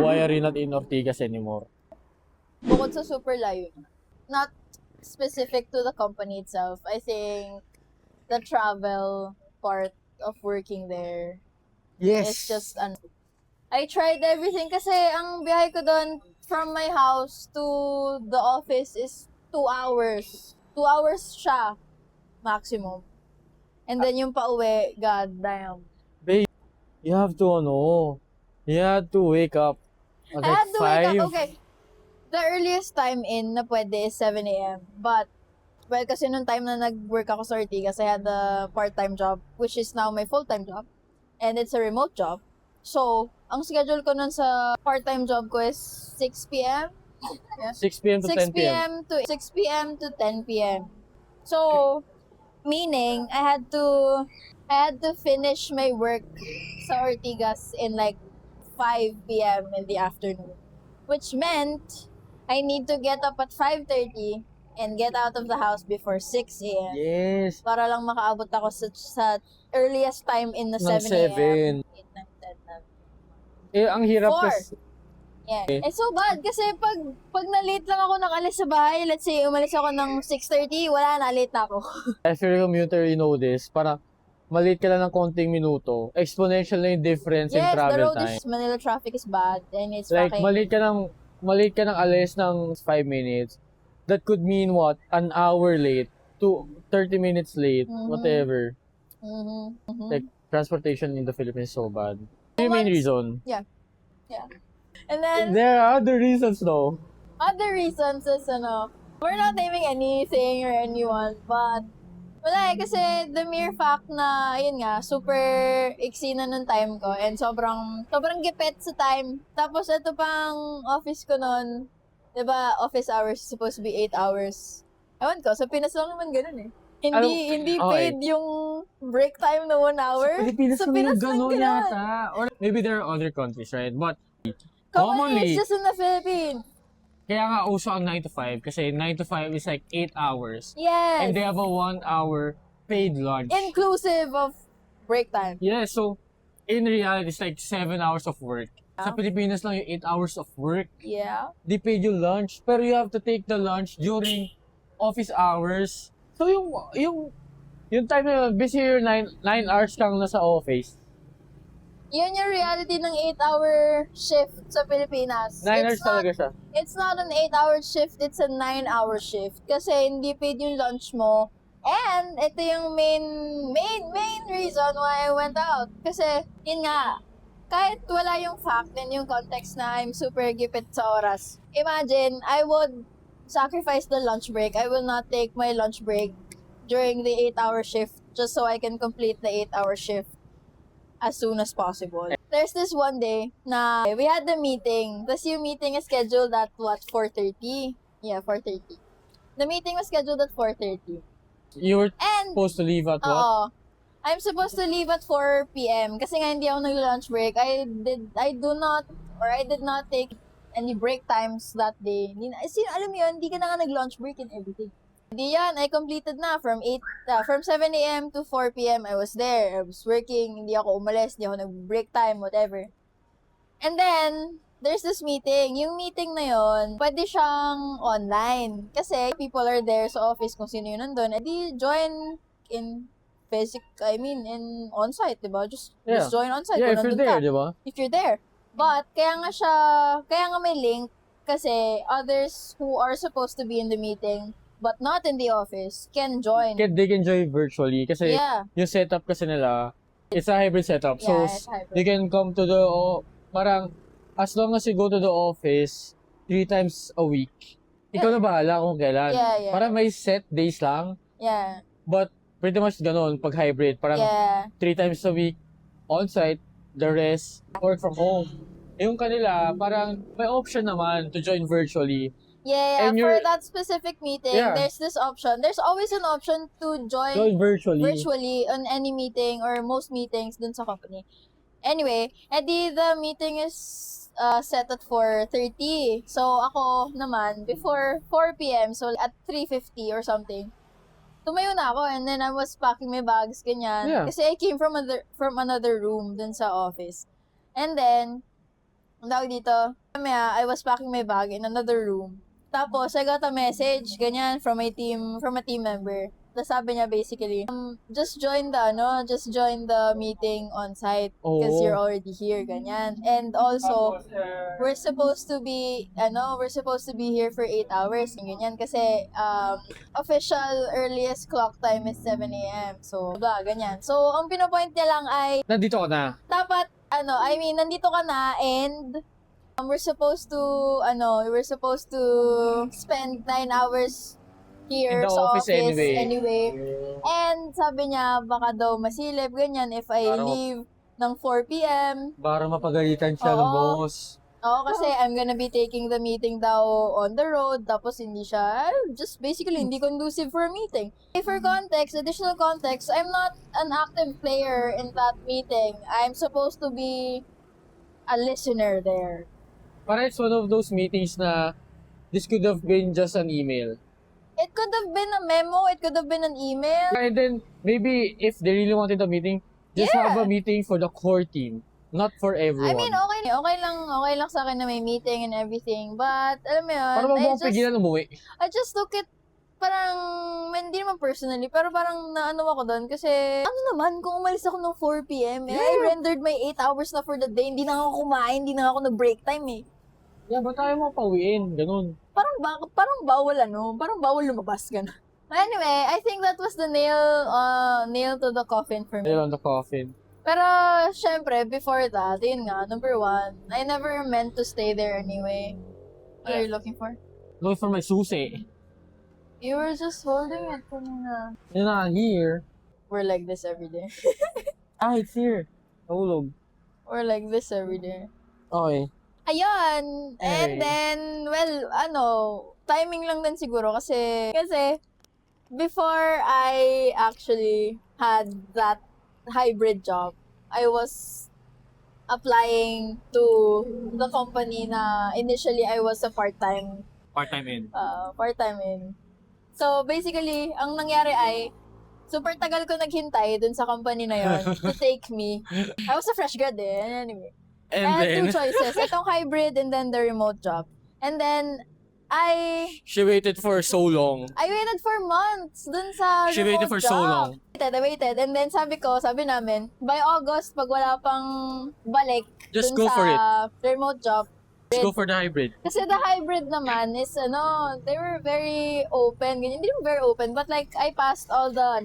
why are you not in Ortigas anymore? Bukod sa super layo, not specific to the company itself. I think the travel part of working there is just I tried everything kasi ang biyahe ko doon from my house to the office is 2 hours. 2 hours siya maximum. And then yung pauwi, god damn. You have to, you have to wake up at I had to wake 5. up, okay. The earliest time in na pwede is 7 a.m. But, well, kasi nung time na nag-work ako sa Ortigas, I had a part-time job, which is now my full-time job. And it's a remote job. So, ang schedule ko nun sa part-time job ko is 6 p.m. 6 p.m. to 10 p.m. 6 p.m. to 10 p.m. So, meaning, I had to finish my work sa Ortigas in like 5 p.m. in the afternoon. Which meant, I need to get up at 5:30 and get out of the house before 6 a.m. Yes. Para lang makaabot ako sa earliest time in the Ng 7 a.m. 8, 9, 10, 11. Ang hirap 4. kasi. Yeah. It's so bad kasi pag na-late lang ako nakalis sa bahay, let's say umalis ako ng 6:30, wala na, late na ako. If you're a commuter, you know this. Para malate ka lang ng konting minuto, exponential na yung difference in Yes, the travel road time. is, Manila traffic is bad and it's Like, fucking... malate ka ng alis ng 5 minutes. That could mean what? An hour late to 30 minutes late, whatever. Like, transportation in the Philippines is so bad. Yung main reason. Yeah. And then, There are other reasons though. other reasons is, we're not naming anything or anyone, but wala kasi the mere fact na, yun nga, super iksi na ng time ko and sobrang gipet sa time. Tapos ito pang office ko nun, diba, office hours supposed to be 8 hours. Ewan ko, sa Pinas lang naman ganun eh. Hindi okay. paid yung break time na 1 hour. Sa Pinas lang lang ganun ganun. yata. Or maybe there are other countries, right? But Commonly, it's just in the Philippines. kaya nga uso ang 9 to 5 kasi 9 to 5 is like 8 hours. Yes. And they have a 1 hour paid lunch. Inclusive of break time. Yeah, so in reality, it's like 7 hours of work. Sa Pilipinas lang yung 8 hours of work. Yeah. They paid you lunch, pero you have to take the lunch during office hours. So yung time na busy your 9 hours kang nasa office. Yun yung reality ng 8-hour shift sa Pilipinas. 9 hours talaga siya. It's not an 8-hour shift, it's a 9-hour shift. Kasi hindi paid yung lunch mo. And ito yung main reason why I went out. Kasi, yun nga, kahit wala yung fact and yung context na I'm super gipit sa oras. Imagine, I would sacrifice the lunch break. I will not take my lunch break during the 8-hour shift just so I can complete the 8-hour shift as soon as possible. There's this one day na we had the meeting. Tapos yung meeting is scheduled at 4:30? Yeah, 4:30. The meeting was scheduled at 4:30. You were supposed to leave at what? Oo. I'm supposed to leave at 4 p.m. Kasi nga hindi ako nag-lunch break. I did not take any break times that day. Alam mo yun, hindi ka na nga nag-lunch break and everything. Hindi yan, I completed na from 7 a.m. to 4 p.m. I was there. I was working, hindi ako umalis, hindi ako nag-break time, whatever. And then, there's this meeting. Yung meeting na yon, pwede siyang online. Kasi people are there sa office kung sino yun nandun. E di join in in on-site, diba? Just join on-site Yeah, kung if you're nandun there, ka. diba? If you're there. But, kaya nga may link kasi others who are supposed to be in the meeting but not in the office can join. They can join virtually kasi yung setup kasi nila, it's a hybrid setup. So, it's hybrid. you can come to parang, as long as you go to the office 3 times a week, ikaw na bahala kung kailan. Yeah. Parang may set days lang. Yeah. But, pretty much ganun, pag hybrid. Parang 3 times a week, on-site, the rest, work from home. Yung kanila, parang may option naman to join virtually. Yeah. And For that specific meeting, there's this option. There's always an option to join virtually on any meeting or most meetings dun sa company. Anyway, the meeting is set at 4:30. So, ako naman, before 4 p.m., so at 3:50 or something, tumayo na ako and then I was packing my bags, ganyan. Yeah. Kasi I came from another room dun sa office. And then, ang tawag dito, I was packing my bag in another room. Tapos, I got a message, ganyan, from a team member. Tapos sabi niya basically, just join the meeting on site because Oo. you're already here, ganyan. And also, we're supposed to be here for 8 hours, ganyan, kasi official earliest clock time is 7 a.m. So, ganyan. So, ang pinopoint niya lang ay, Nandito ka na. dapat, nandito ka na and we're supposed to spend 9 hours here In the sa office office anyway. anyway. And sabi niya, baka daw masilip, ganyan, if I Parang- leave ng 4 p.m. Para mapagalitan siya ng Oo. boss. Oo, kasi I'm gonna be taking the meeting daw on the road, tapos hindi siya, just basically hindi conducive for a meeting. For context, additional context, I'm not an active player in that meeting. I'm supposed to be a listener there. Para it's one of those meetings na this could have been just an email. It could have been a memo, it could have been an email. And then, maybe if they really wanted a meeting, just Yeah. have a meeting for the core team, not for everyone. I mean, okay lang sa akin na may meeting and everything, but alam mo yun, Para wag mo akong pigilan umuwi. I just took it parang, hindi naman personally, pero parang naano ako doon kasi, ano naman, kung umalis ako ng 4 p.m., I rendered my 8 hours na for the day, hindi na ako kumain, hindi na ako nag-break time eh. Yeah, ba't tayo mo pauwiin? Ganun. Parang bawal lumabas, gano'n. Anyway, I think that was the nail to the coffin for me. Nail on the coffin. Pero, syempre, before that, yun nga, number one, I never meant to stay there anyway. What are you looking for? Looking for my susi. You were just holding it kanina. You're not here. We're like this every day. It's here. Nahulog. We're like this every day. Okay. Ayun! And Anyway. then, well, timing lang din siguro kasi before I actually had that hybrid job, I was applying to the company na initially I was a part-time in. So, basically, ang nangyari ay, super tagal ko naghintay dun sa company na yon to take me. I was a fresh grad eh, anyway. And I had then, two choices. Itong hybrid and then the remote job. And then, she waited for so long. I waited for months dun sa She remote waited for job. so long. I waited. And then sabi namin, by August, pag wala pang balik Just dun go sa for it. remote job. Let's go for the hybrid. Kasi the hybrid naman is, they were very open. Ganyan, hindi naman very open, but like, I passed all the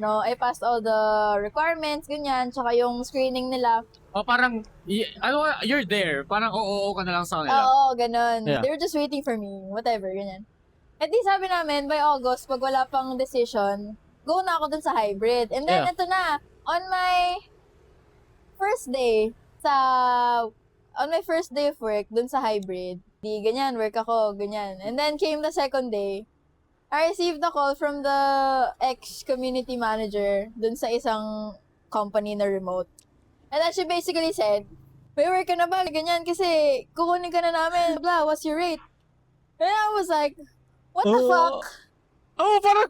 requirements, ganyan, tsaka yung screening nila. Parang, you're there. Parang oo ka na lang sa kanila. Oo, ganun. Yeah. They were just waiting for me, whatever, ganyan. At di sabi namin, by August, pag wala pang decision, go na ako dun sa hybrid. And then, Yeah. ito na, on my first day of work, dun sa hybrid, di ganyan, work ako, ganyan. And then, came the second day, I received a call from the ex-community manager dun sa isang company na remote. And then she basically said, may work ka na ba? Ganyan, kasi kukunin ka na namin. Blah, what's your rate? And I was like, what the fuck? Parang,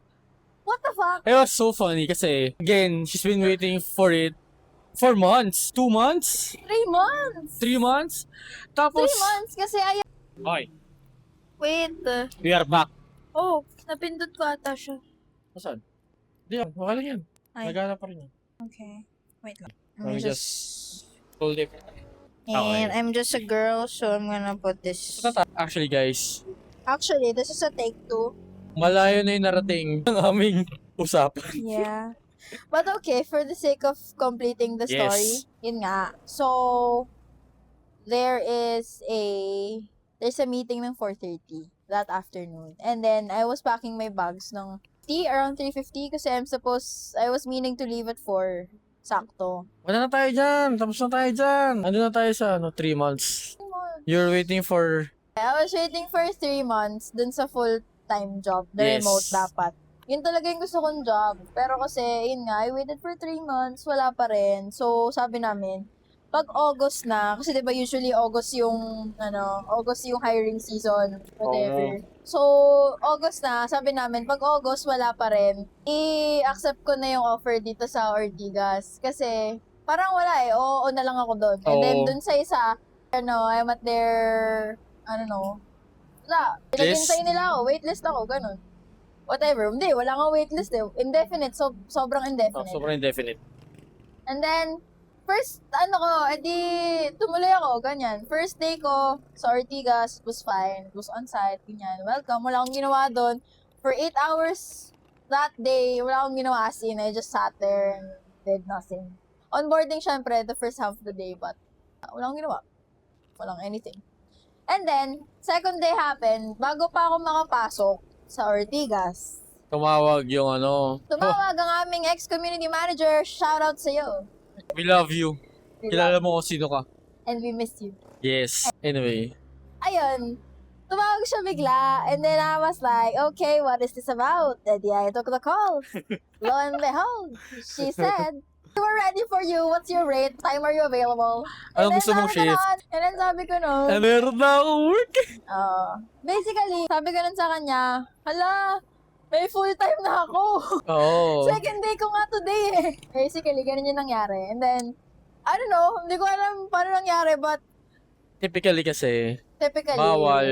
What the fuck? it was so funny kasi, again, she's been waiting for it for months. 2 months? 3 months! 3 months? 3 Tapos, months kasi okay, Wait. we are back. Oh, napindot ko ata siya. Nasaan? Hindi, okay lang yan. Ay. Nagana pa rin yan. Okay. Wait lang. Let me just hold it. And I'm just a girl, so I'm gonna put this. Actually, guys, Actually, this is a take 2. malayo na yung narating ng aming usapan. Yeah. But okay, for the sake of completing the story, Yes. yun nga. So, there's a meeting ng 4:30 that afternoon. And then, I was packing my bags ng around 3:50 kasi I was meaning to leave at 4. Sakto. Wala na tayo dyan. Tapos na tayo dyan. Ando na tayo sa 3 months. You're waiting for... I was waiting for 3 months dun sa full-time job, the Yes. remote dapat. Yun talaga yung gusto kong job. Pero kasi, yun nga, I waited for 3 months, wala pa rin. So, sabi namin, pag August na, kasi diba usually August yung hiring season, whatever. So, August na, sabi namin, pag August wala pa rin, i-accept ko na yung offer dito sa Ortigas. Kasi, parang wala eh, oo na lang ako doon. And then, Oo. dun sa isa, I'm at their, I don't know, wala. Pinaghintay nila ako, waitlist ako, ganun. Whatever. Hindi, wala nga waitlist eh. Indefinite, so sobrang indefinite. Sobrang indefinite. And then, first, tumuloy ako, ganyan. First day ko sa Ortigas, was fine. It was on-site, ganyan. Welcome, wala akong ginawa doon. For 8 hours that day, wala akong ginawa as in. I just sat there and did nothing. Onboarding, syempre, the first half of the day, but wala akong ginawa. Walang anything. And then, second day happened, bago pa ako makapasok sa Ortigas. Tumawag yung Tumawag ang aming ex-community manager. Shoutout sa'yo. We love you. Kilala mo kung sino ka. And we miss you. Yes. Anyway. Ayun. Tumawag siya bigla. And then I was like, okay, what is this about? And I took the call. Lo and behold, she said, we're ready for you. What's your rate? Time are you available? Anong gusto mong shift? And then sabi ko nun, Meron na akong work. basically, sabi ko nun sa kanya, hala, may full-time na ako. Oo. Second day ko nga today eh. Basically, ganun yung nangyari. And then, I don't know, hindi ko alam paano nangyari, but Typically kasi, typically, bawal.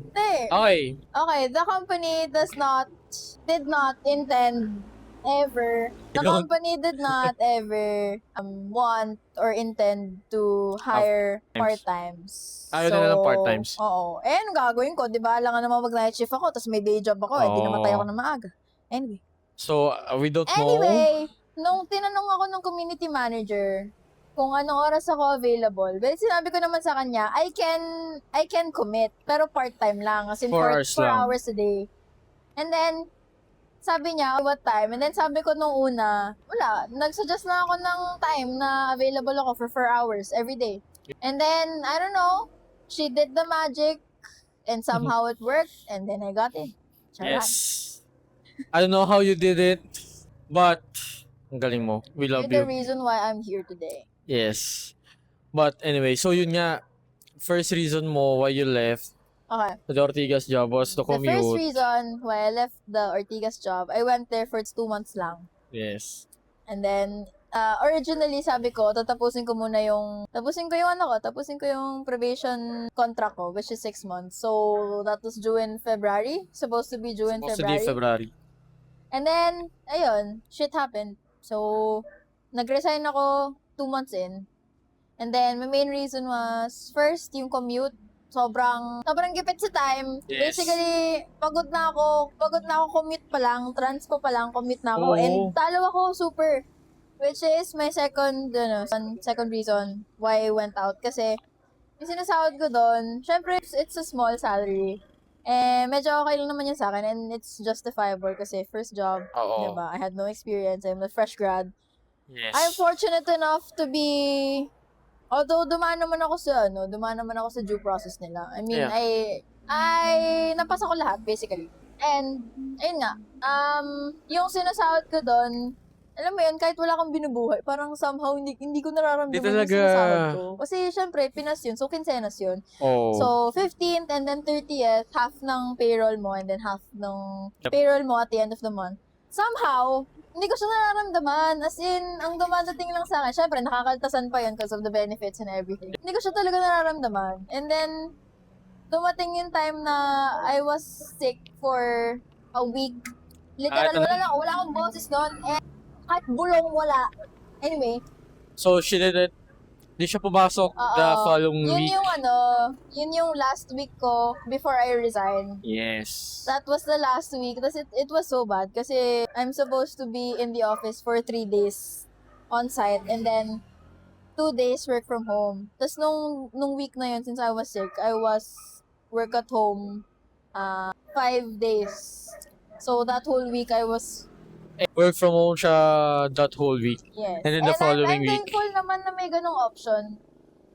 Hindi. Okay. Okay, the company did not intend ever, the Don't. company did not ever want or intend to hire part-times. Ayaw nila ng part-times. Oo. Eh, anong gagawin ko? Di ba, alam nga naman mag-night shift ako, tapos may day job ako, di namatay ako ng maaga. Anyway. So, we don't know. Anyway, nung tinanong ako ng community manager kung anong oras ako available, well, sinabi ko naman sa kanya, I can commit, pero part-time lang, as in 4 hours 4 lang. hours a day. And then, sabi niya, what time? And then sabi ko nung una, wala, nagsuggest na ako ng time na available ako for 4 hours every day. And then, I don't know, she did the magic, and somehow it worked, and then I got in. Charot. Yes. I don't know how you did it, but ang galing mo. We love You're the you. reason why I'm here today. Yes. But anyway, so yun nga, first reason mo why you left Okay. the Ortigas job was to The first commute. reason why I left the Ortigas job, I went there for 2 months lang. Yes. And then, originally, sabi ko, tapusin ko yung probation contract ko, which is 6 months. So, that was due in February. Supposed to be due in Supposed to be February. February. And then, ayun, shit happened. So, nag-resign ako 2 months in. And then, my main reason was, first, yung commute. Sobrang gipit sa time. Yes. Basically, pagod na ako commute pa lang, transpo pa lang, commute na ako. Oo. And talo ako super. Which is my second reason why I went out. Kasi, yung sinasahod ko doon, syempre, it's a small salary. Eh, medyo okay lang naman yun sa akin. And it's justifiable kasi first job, Oo. diba? I had no experience. I'm a fresh grad. Yes. I'm fortunate enough to be, although dumaan naman ako sa due process nila. I mean, Yeah. I napasa ko lahat basically. And ayun nga, yung sinasahod ko doon, alam mo yun, kahit wala kang binubuhay, parang somehow hindi ko nararamdaman Di yung talaga. sinasahod ko. Kasi syempre, Pinas yun, so quincenas yun. Oh. So, 15th and then 30th, half ng payroll mo and then half ng Yep. payroll mo at the end of the month. Somehow, hindi ko siya nararamdaman. As in, ang dumadating lang sa akin, syempre, nakakaltasan pa yun because of the benefits and everything. Hindi ko siya talaga nararamdaman. And then, dumating yung time na I was sick for a week. Literal, wala akong boses doon. And kahit bulong, wala. Anyway, So, she didn't, di siya pumasok the following yun week. yun yung last week ko before I resigned. Yes. That was the last week. Tapos it was so bad kasi I'm supposed to be in the office for 3 days on site and then 2 days work from home. Tapos nung week na yun, since I was sick, I was work at home 5 days. So that whole week I was, Work from home siya that whole week. yes. And then the following I'm week. thankful naman na may ganong option.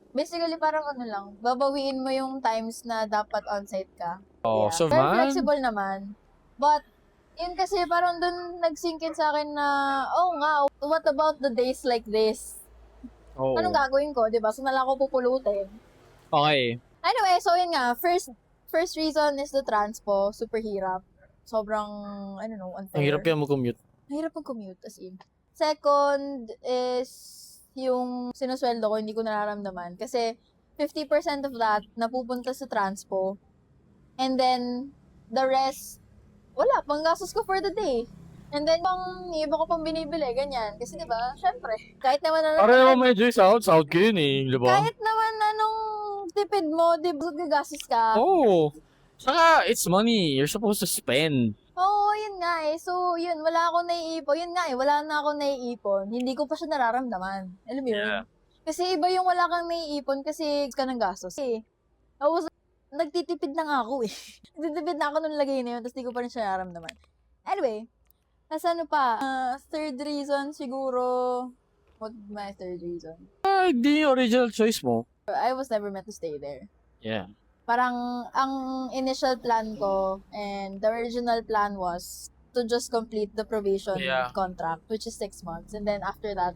Basically, parang ano lang, babawiin mo yung times na dapat on-site ka. Oh, so Very man. flexible naman. But, yun kasi parang dun nag-sink in sa akin na, oh nga, what about the days like this? Oh. Anong gagawin ko, di ba? So, nalang ko pupulutin. Okay. Anyway, so yun nga, first reason is the transpo, super hirap. Sobrang, I don't know, unfair. Ang hirap kaya mag-commute. Mahirap ang commute, as in. Second is yung sinusweldo ko, hindi ko nararamdaman. Kasi 50% of that napupunta sa transpo. And then, the rest, wala, panggastos ko for the day. And then, iba ko pang binibili, ganyan. Kasi diba, syempre, kahit naman Para naman medyo sahod ko yun eh, di ba? kahit naman anong tipid mo, di ba, gagastos ka? Oo. Saka, it's money. You're supposed to spend. Oo, yun nga eh. So, yun, wala akong naiipon. Yun nga eh, wala na akong naiipon. Hindi ko pa siya nararamdaman. Alam mo yun? Yeah. Kasi iba yung wala kang naiipon kasi ka ng gastos. Eh, I was, nagtitipid na nga ako eh. Nagtitipid na ako nung lagay na yun, tapos di ko pa rin siya nararamdaman. Anyway, tas ano pa? Third reason siguro, what my third reason? Hindi yung original choice mo. I was never meant to stay there. Yeah. Parang ang initial plan ko and the original plan was to just complete the probation Yeah. contract, which is 6 months. And then after that,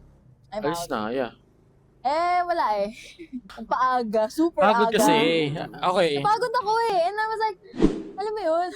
I'm Alis out. na, yeah. Wala eh. Ang paaga. Super Pagod aga. kasi. Okay. Napagod ako eh. And I was like, alam mo yun,